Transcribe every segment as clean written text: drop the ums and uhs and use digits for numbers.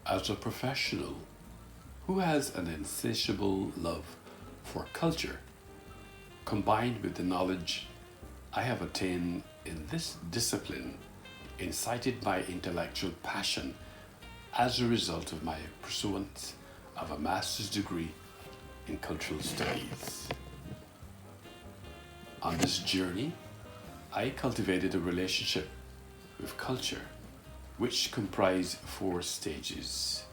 As a professional who has an insatiable love for culture, combined with the knowledge I have attained in this discipline, incited by intellectual passion as a result of my pursuance of a master's degree in cultural studies. On this journey, I cultivated a relationship with culture, which comprised four stages.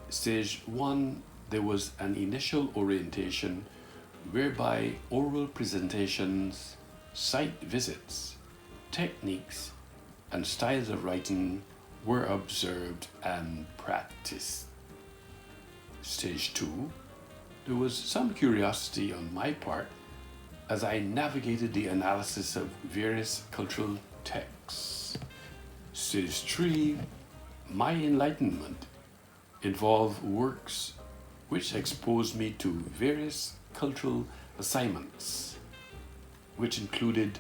Stage one, there was an initial orientation whereby oral presentations, site visits, techniques, and styles of writing were observed and practiced. Stage two, there was some curiosity on my part as I navigated the analysis of various cultural texts. Stage three, my enlightenment involved works which exposed me to various cultural assignments, which included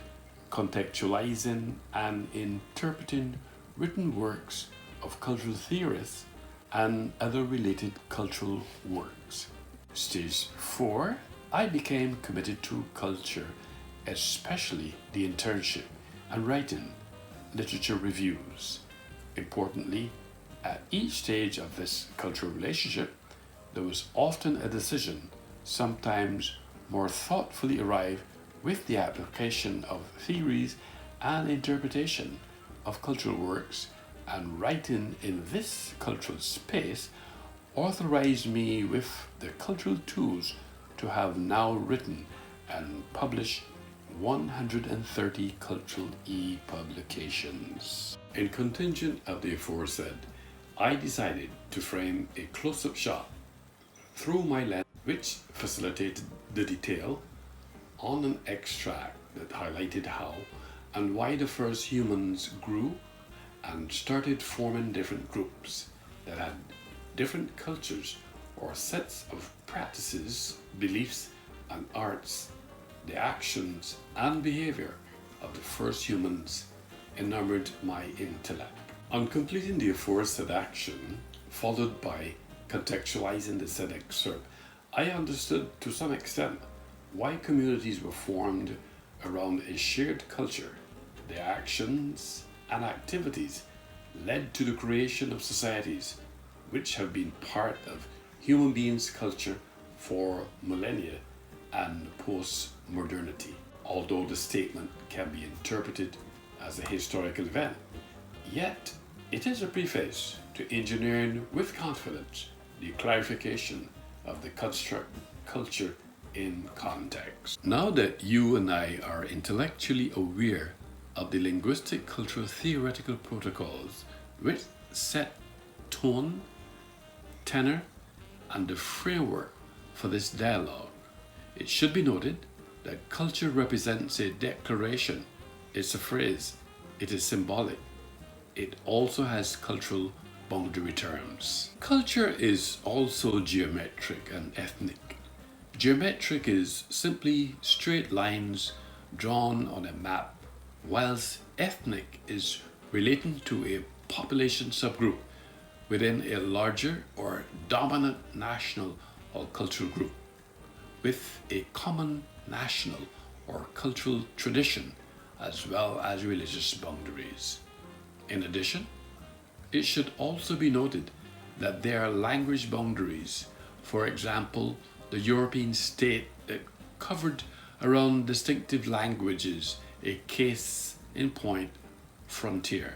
contextualizing and interpreting written works of cultural theorists and other related cultural works. Stage 4, I became committed to culture, especially the internship and writing literature reviews. Importantly, at each stage of this cultural relationship, there was often a decision, sometimes more thoughtfully arrived with the application of theories and interpretation of cultural works, and writing in this cultural space authorized me with the cultural tools to have now written and published 130 cultural e-publications. In contingent of the aforesaid, I decided to frame a close-up shot through my lens, which facilitated the detail on an extract that highlighted how and why the first humans grew and started forming different groups that had different cultures or sets of practices, beliefs, and arts. The actions and behavior of the first humans enamored my intellect. On completing the aforesaid action, followed by contextualizing the said excerpt, I understood to some extent why communities were formed around a shared culture. Their actions and activities led to the creation of societies which have been part of human beings' culture for millennia and post-modernity. Although the statement can be interpreted as a historical event, yet it is a preface to engineering with confidence the clarification of the construct culture in context. Now that you and I are intellectually aware of the linguistic cultural theoretical protocols which set tone, tenor, and the framework for this dialogue, it should be noted that culture represents a declaration, it's a phrase, it is symbolic. It also has cultural boundary terms. Culture is also geometric and ethnic. Geometric is simply straight lines drawn on a map, whilst ethnic is relating to a population subgroup within a larger or dominant national or cultural group, with a common national or cultural tradition as well as religious boundaries. In addition, it should also be noted that there are language boundaries. For example, the European state that covered around distinctive languages, a case in point frontier.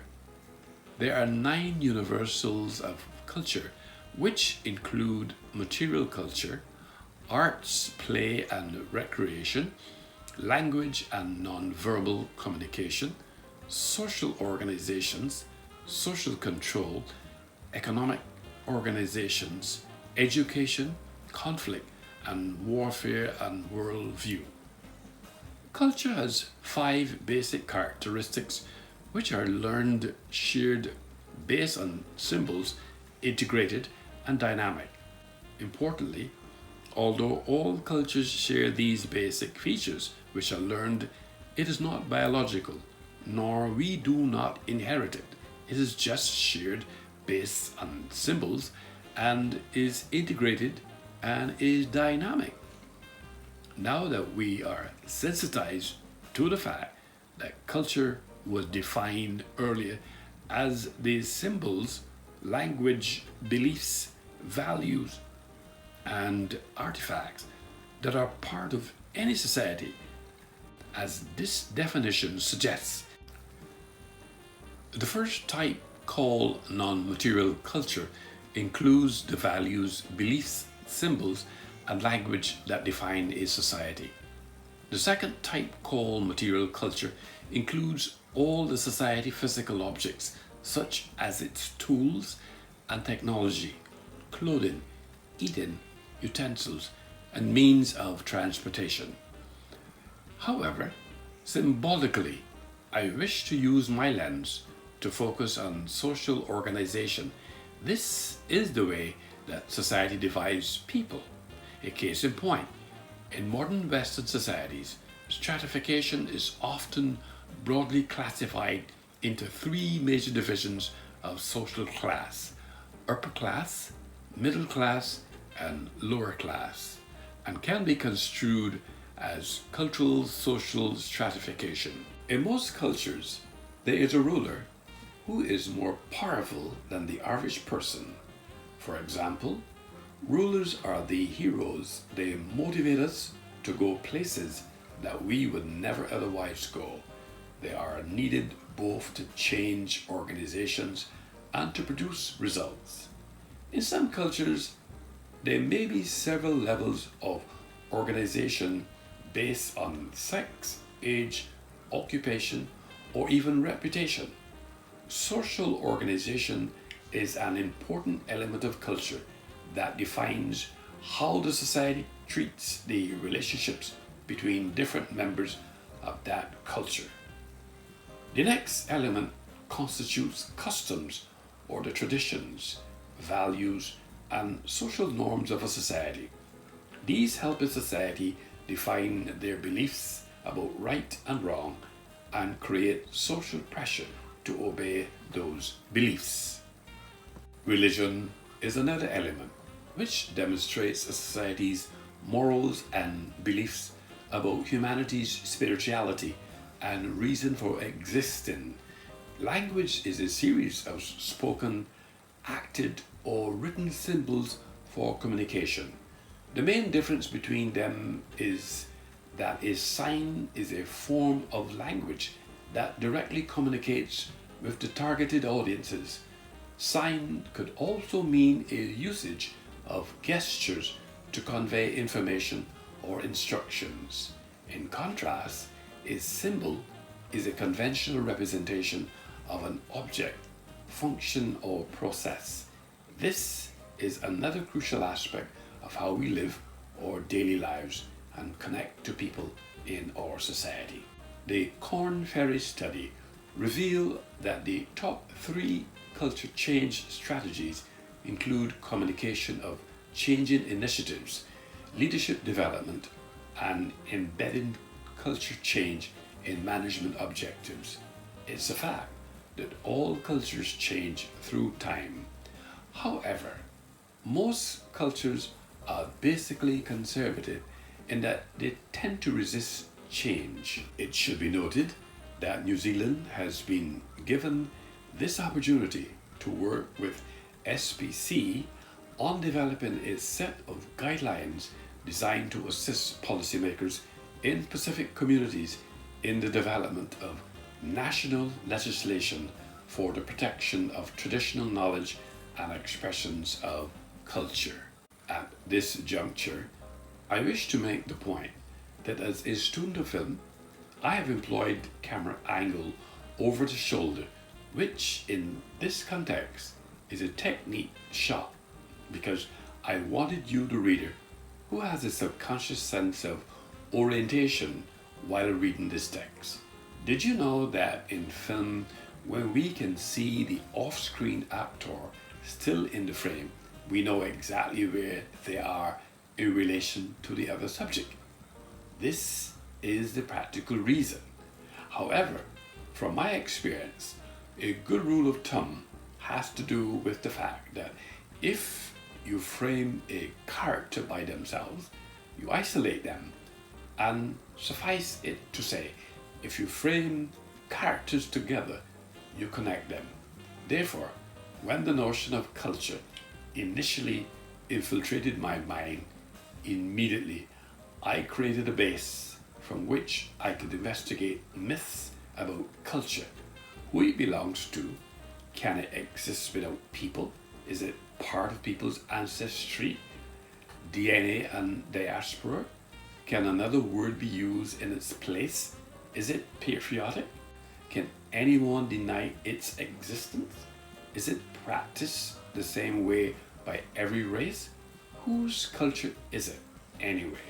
There are 9 universals of culture, which include material culture, arts, play and recreation, language and non-verbal communication, social organizations, social control, economic organizations, education, conflict, and warfare and worldview. Culture has 5 basic characteristics which are learned, shared, based on symbols, integrated, and dynamic. Importantly, although all cultures share these basic features which are learned, it is not biological, nor we do not inherit it. It is just shared based on symbols and is integrated and is dynamic. Now that we are sensitized to the fact that culture was defined earlier as these symbols, language, beliefs, values, and artifacts that are part of any society, as this definition suggests. The first type, called non-material culture, includes the values, beliefs, symbols, and language that define a society. The second type, called material culture, includes all the society physical objects, such as its tools and technology, clothing, eating, utensils, and means of transportation. However, symbolically, I wish to use my lens to focus on social organization. This is the way that society divides people. A case in point, in modern Western societies, stratification is often broadly classified into three major divisions of social class: upper class, middle class, and lower class, and can be construed as cultural social stratification. In most cultures, there is a ruler who is more powerful than the average person. For example, rulers are the heroes. They motivate us to go places that we would never otherwise go. They are needed both to change organizations and to produce results. In some cultures, there may be several levels of organization based on sex, age, occupation, or even reputation. Social organization is an important element of culture that defines how the society treats the relationships between different members of that culture. The next element constitutes customs, or the traditions, values, and social norms of a society. These help a society define their beliefs about right and wrong and create social pressure to obey those beliefs. Religion is another element which demonstrates a society's morals and beliefs about humanity's spirituality and reason for existing. Language is a series of spoken, acted, or written symbols for communication. The main difference between them is that a sign is a form of language that directly communicates with the targeted audiences. Sign could also mean a usage of gestures to convey information or instructions. In contrast, a symbol is a conventional representation of an object, function, or process. This is another crucial aspect of how we live our daily lives and connect to people in our society. The Korn Ferry study revealed that the top three culture change strategies include communication of changing initiatives, leadership development, and embedding culture change in management objectives. It's a fact that all cultures change through time. However, most cultures are basically conservative in that they tend to resist change. It should be noted that New Zealand has been given this opportunity to work with SPC on developing a set of guidelines designed to assist policymakers in Pacific communities in the development of national legislation for the protection of traditional knowledge and expressions of culture. At this juncture, I wish to make the point that as a student of film, I have employed camera angle over the shoulder, which in this context is a technique shot because I wanted you, the reader, who has a subconscious sense of orientation while reading this text. Did you know that in film, when we can see the off-screen actor still in the frame, we know exactly where they are in relation to the other subject? This is the practical reason. However, from my experience, a good rule of thumb has to do with the fact that if you frame a character by themselves, you isolate them. And suffice it to say, if you frame characters together, you connect them. Therefore, when the notion of culture initially infiltrated my mind, immediately I created a base from which I could investigate myths about culture, who it belongs to, can it exist without people, is it part of people's ancestry, DNA and diaspora, can another word be used in its place, is it patriotic, can anyone deny its existence, is it practiced the same way by every race, whose culture is it anyway?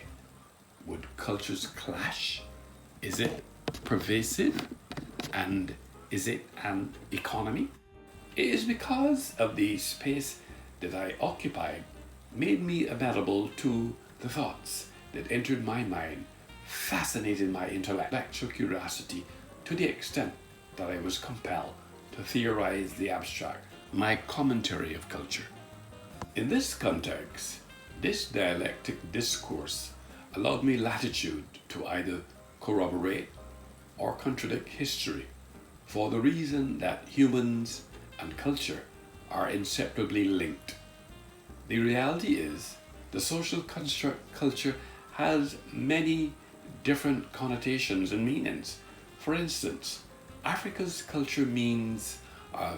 Would cultures clash? Is it pervasive? And is it an economy? It is because of the space that I occupied made me amenable to the thoughts that entered my mind, fascinated my intellectual curiosity to the extent that I was compelled to theorize the abstract, my commentary of culture. In this context, this dialectic discourse allowed me latitude to either corroborate or contradict history, for the reason that humans and culture are inseparably linked. The reality is, the social construct culture has many different connotations and meanings. For instance, Africa's culture means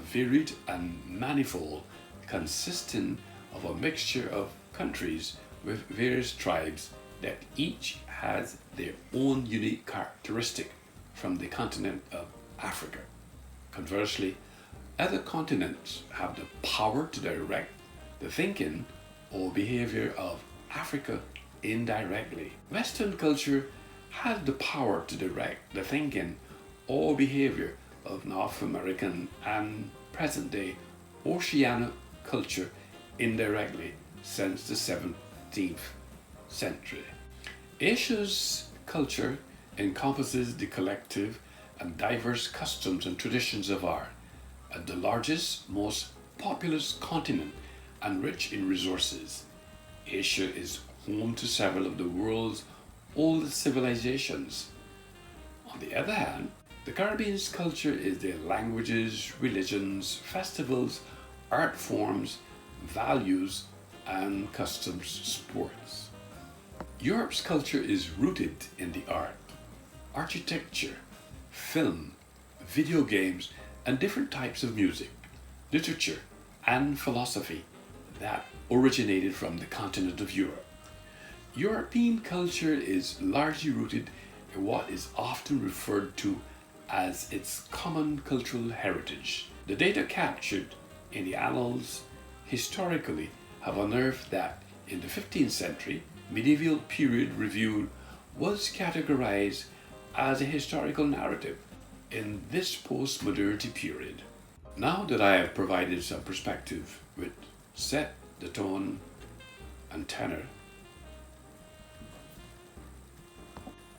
varied and manifold, consisting of a mixture of countries with various tribes that each has their own unique characteristic from the continent of Africa. Conversely, other continents have the power to direct the thinking or behavior of Africa indirectly. Western culture has the power to direct the thinking or behavior of North American and present-day Oceanic culture indirectly since the 17th century. Asia's culture encompasses the collective and diverse customs and traditions of art. As the largest, most populous continent and rich in resources, Asia is home to several of the world's oldest civilizations. On the other hand, the Caribbean's culture is their languages, religions, festivals, art forms, values, and customs sports. Europe's culture is rooted in the art, architecture, film, video games, and different types of music, literature, and philosophy that originated from the continent of Europe. European culture is largely rooted in what is often referred to as its common cultural heritage. The data captured in the annals historically have unearthed that in the 15th century, medieval period reviewed was categorized as a historical narrative in this post-modernity period. Now that I have provided some perspective which set the tone and tenor,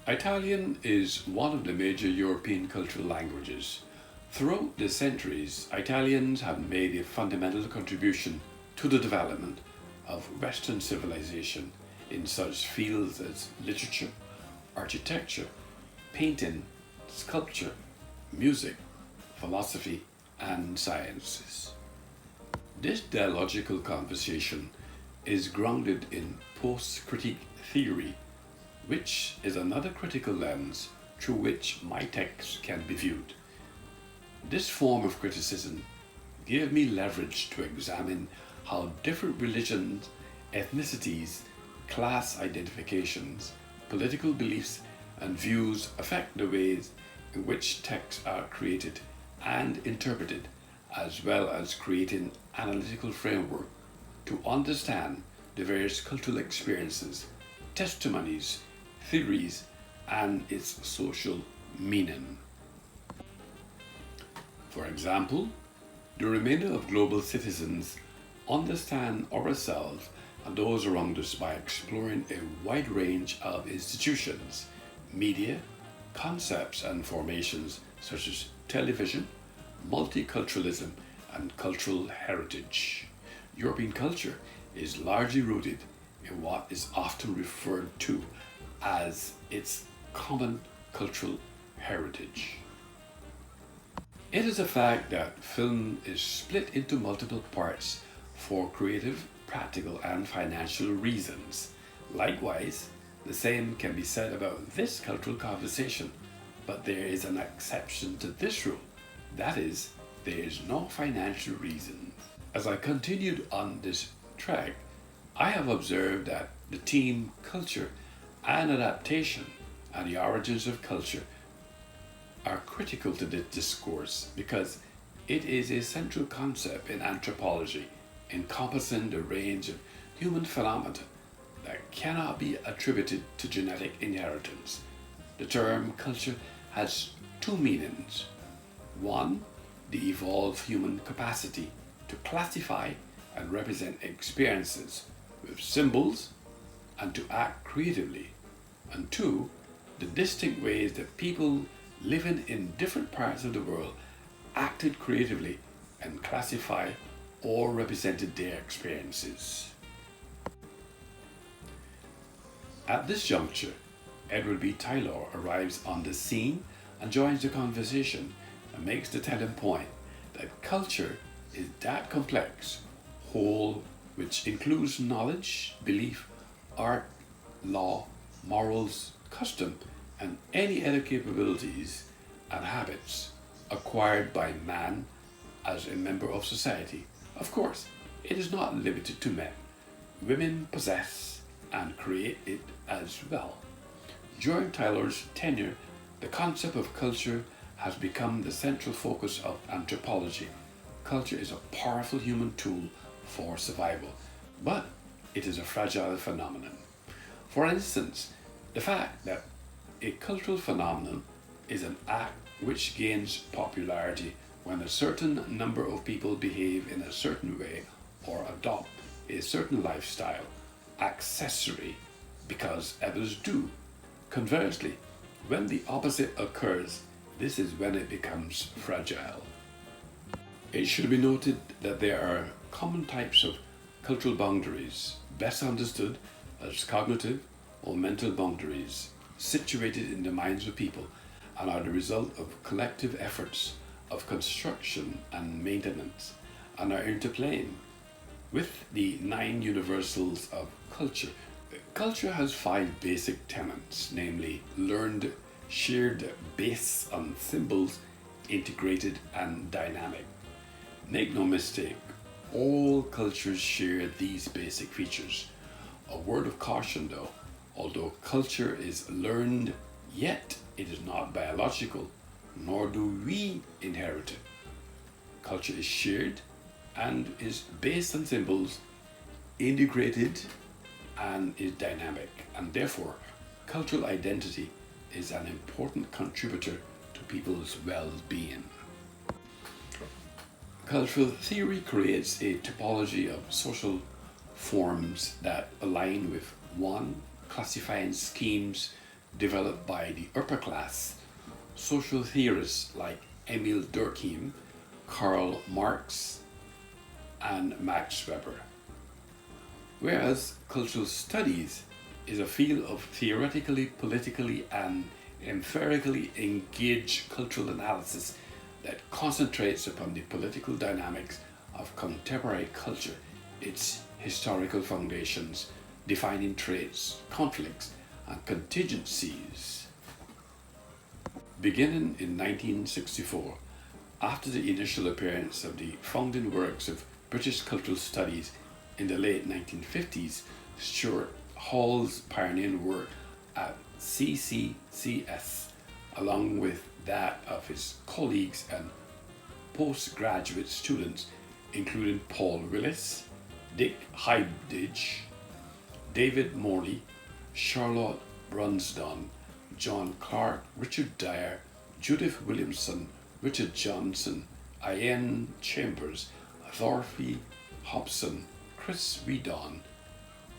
Italian is one of the major European cultural languages. Throughout the centuries, Italians have made a fundamental contribution to the development of Western civilization in such fields as literature, architecture, painting, sculpture, music, philosophy, and sciences. This dialogical conversation is grounded in post-critique theory, which is another critical lens through which my text can be viewed. This form of criticism gave me leverage to examine how different religions, ethnicities, class identifications, political beliefs, and views affect the ways in which texts are created and interpreted, as well as creating analytical framework to understand the various cultural experiences, testimonies, theories, and its social meaning. For example, the remainder of global citizens understand ourselves and those around us by exploring a wide range of institutions, media, concepts, and formations such as television, multiculturalism, and cultural heritage. European culture is largely rooted in what is often referred to as its common cultural heritage. It is a fact that film is split into multiple parts for creative, practical, and financial reasons. Likewise, the same can be said about this cultural conversation, but there is an exception to this rule. That is, there is no financial reason. As I continued on this track, I have observed that the theme culture and adaptation and the origins of culture are critical to this discourse because it is a central concept in anthropology encompassing the range of human phenomena that cannot be attributed to genetic inheritance. The term culture has two meanings. One, the evolved human capacity to classify and represent experiences with symbols and to act creatively. And two, the distinct ways that people living in different parts of the world acted creatively and classified or represented their experiences. At this juncture, Edward B. Taylor arrives on the scene and joins the conversation and makes the telling point that culture is that complex whole which includes knowledge, belief, art, law, morals, custom, and any other capabilities and habits acquired by man as a member of society. Of course, it is not limited to men. Women possess and create it as well. During Taylor's tenure, the concept of culture has become the central focus of anthropology. Culture is a powerful human tool for survival, but it is a fragile phenomenon. For instance, the fact that a cultural phenomenon is an act which gains popularity when a certain number of people behave in a certain way or adopt a certain lifestyle, accessory because others do. Conversely, when the opposite occurs, this is when it becomes fragile. It should be noted that there are common types of cultural boundaries, best understood as cognitive or mental boundaries, situated in the minds of people and are the result of collective efforts of construction and maintenance and are interplaying with the 9 universals of culture. Culture has 5 basic tenets, namely learned, shared, based on symbols, integrated, and dynamic. Make no mistake, all cultures share these basic features. A word of caution though, although culture is learned, yet it is not biological, nor do we inherit it. Culture is shared and is based on symbols, integrated, and is dynamic, and therefore cultural identity is an important contributor to people's well-being. Cultural theory creates a typology of social forms that align with one, classifying schemes developed by the upper class, social theorists like Emil Durkheim, Karl Marx, and Max Weber. Whereas cultural studies is a field of theoretically, politically, and empirically engaged cultural analysis that concentrates upon the political dynamics of contemporary culture, its historical foundations, defining traits, conflicts, and contingencies. Beginning in 1964, after the initial appearance of the founding works of British cultural studies in the late 1950s, Stuart Hall's pioneering work at CCCS, along with that of his colleagues and postgraduate students, including Paul Willis, Dick Hybditch, David Morley, Charlotte Brunsdon, John Clark, Richard Dyer, Judith Williamson, Richard Johnson, Ian Chambers, Thorpe Hobson, Chris Whedon,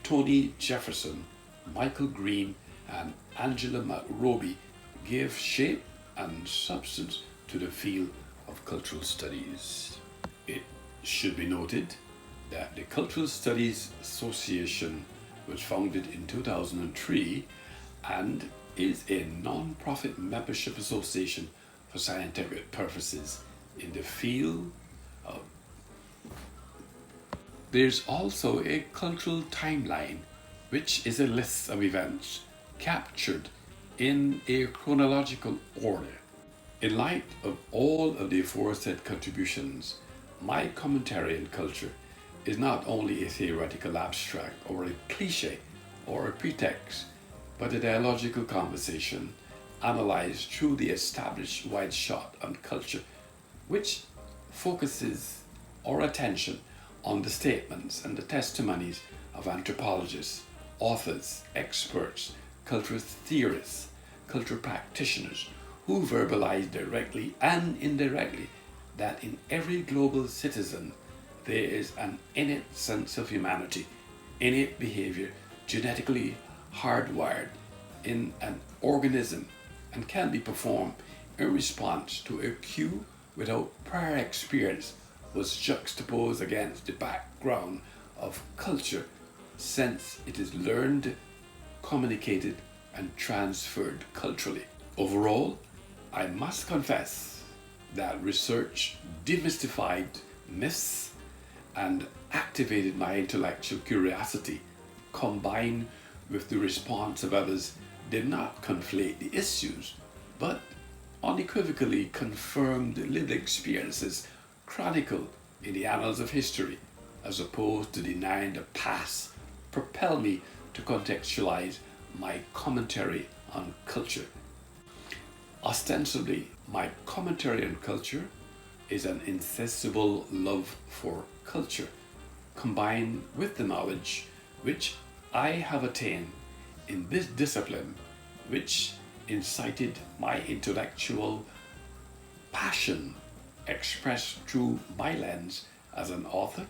Tony Jefferson, Michael Green, and Angela McRobbie gave shape and substance to the field of cultural studies. It should be noted that the Cultural Studies Association was founded in 2003 and is a non-profit membership association for scientific purposes in the field of. There's also a cultural timeline, which is a list of events captured in a chronological order. In light of all of the aforesaid contributions, my commentary on culture is not only a theoretical abstract or a cliche or a pretext, but a dialogical conversation analyzed through the established wide shot on culture, which focuses our attention on the statements and the testimonies of anthropologists, authors, experts, cultural theorists, cultural practitioners, who verbalize directly and indirectly that in every global citizen there is an innate sense of humanity, innate behavior genetically hardwired in an organism and can be performed in response to a cue without prior experience, was juxtaposed against the background of culture, since it is learned, communicated, and transferred culturally. Overall, I must confess that research demystified myths and activated my intellectual curiosity, combined with the response of others, did not conflate the issues, but unequivocally confirmed the lived experiences chronicled in the annals of history, as opposed to denying the past, propel me to contextualize my commentary on culture. Ostensibly, my commentary on culture is an insatiable love for culture, combined with the knowledge which I have attained in this discipline, which incited my intellectual passion expressed through my lens as an author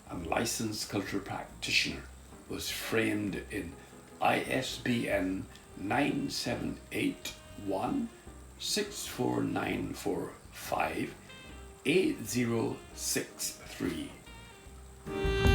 and licensed cultural practitioner, was framed in ISBN 9781 64945 8063.